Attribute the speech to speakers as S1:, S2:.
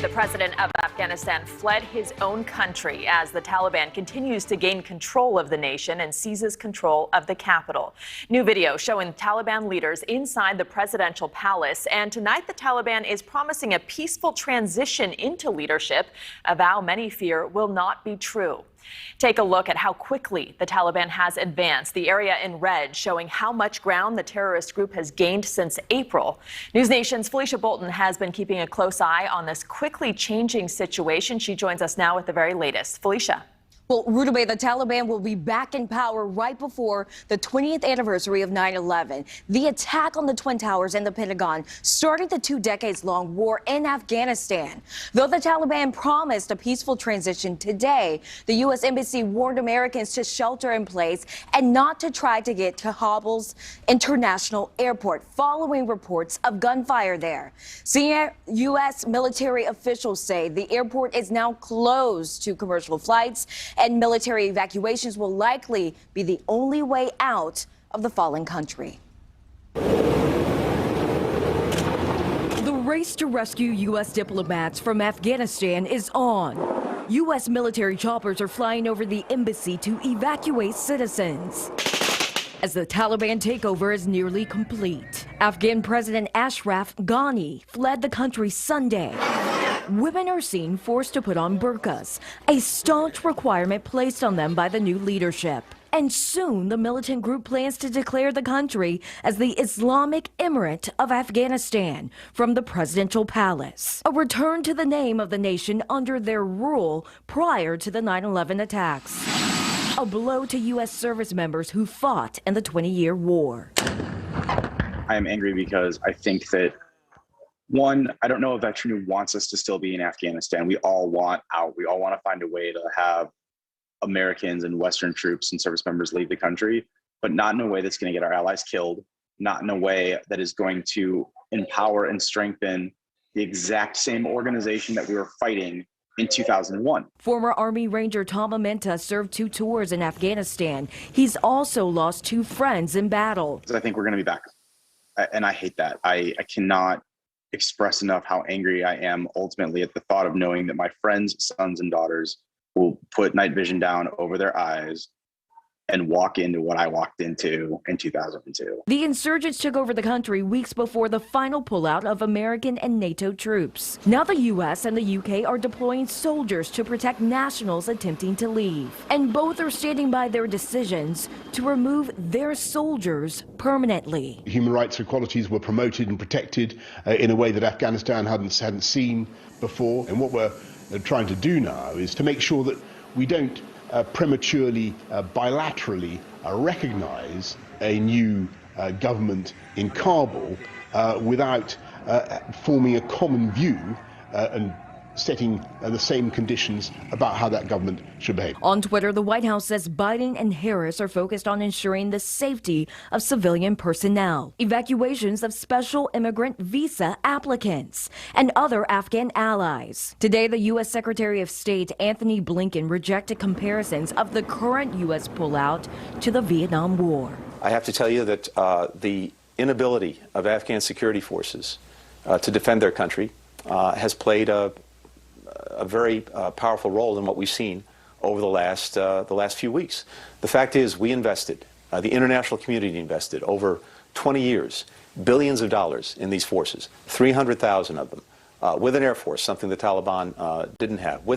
S1: The president of Afghanistan fled his own country as the Taliban continues to gain control of the nation and seizes control of the capital. New video showing Taliban leaders inside the presidential palace. And tonight, the Taliban is promising a peaceful transition into leadership, a vow many fear will not be true. Take a look at how quickly the Taliban has advanced. The area in red showing how much ground the terrorist group has gained since April. NewsNation's Felicia Bolton has been keeping a close eye on this quickly changing situation. She joins us now with the very latest. Felicia.
S2: Well, Rudabeh, the Taliban will be back in power right before the 20th anniversary of 9/11. The attack on the Twin Towers and the Pentagon started the 2 decades-long war in Afghanistan. Though the Taliban promised a peaceful transition today, the U.S. Embassy warned Americans to shelter in place and not to try to get to Kabul's international airport following reports of gunfire there. Senior U.S. military officials say the airport is now closed to commercial flights, and military evacuations will likely be the only way out of the fallen country. The race to rescue U.S. diplomats from Afghanistan is on. U.S. military choppers are flying over the embassy to evacuate citizens as the Taliban takeover is nearly complete. Afghan President Ashraf Ghani fled the country Sunday. Women are seen forced to put on burqas, a staunch requirement placed on them by the new leadership. And soon, the militant group plans to declare the country as the Islamic Emirate of Afghanistan from the presidential palace, a return to the name of the nation under their rule prior to the 9/11 attacks. A blow to U.S. service members who fought in the 20-year war.
S3: I am angry because I think that, one, I don't know a veteran who wants us to still be in Afghanistan. We all want out. We all want to find a way to have Americans and Western troops and service members leave the country, but not in a way that's going to get our allies killed, not in a way that is going to empower and strengthen the exact same organization that we were fighting in 2001.
S2: Former Army Ranger Tom Amenta served 2 tours in Afghanistan. He's also lost 2 friends in battle.
S3: I think we're going to be back. And I hate that. I cannot express enough how angry I am ultimately at the thought of knowing that my friends' sons and daughters will put night vision down over their eyes and walk into what I walked into in 2002.
S2: The insurgents took over the country weeks before the final pullout of American and NATO troops. Now the U.S. and the U.K. are deploying soldiers to protect nationals attempting to leave. And both are standing by their decisions to remove their soldiers permanently.
S4: Human rights equalities were promoted and protected in a way that Afghanistan hadn't seen before. And what we're trying to do now is to make sure that we don't prematurely, bilaterally recognize a new government in Kabul without forming a common view and setting the same conditions about how that government should behave.
S2: On Twitter, the White House says Biden and Harris are focused on ensuring the safety of civilian personnel, evacuations of special immigrant visa applicants, and other Afghan allies. Today, the U.S. Secretary of State Anthony Blinken rejected comparisons of the current U.S. pullout to the Vietnam War.
S5: I have to tell you that the inability of Afghan security forces to defend their country has played a very powerful role in what we've seen over the last few weeks. The fact is, we invested, the international community invested over 20 years, billions of dollars in these forces, 300,000 of them, with an air force, something the Taliban didn't have, with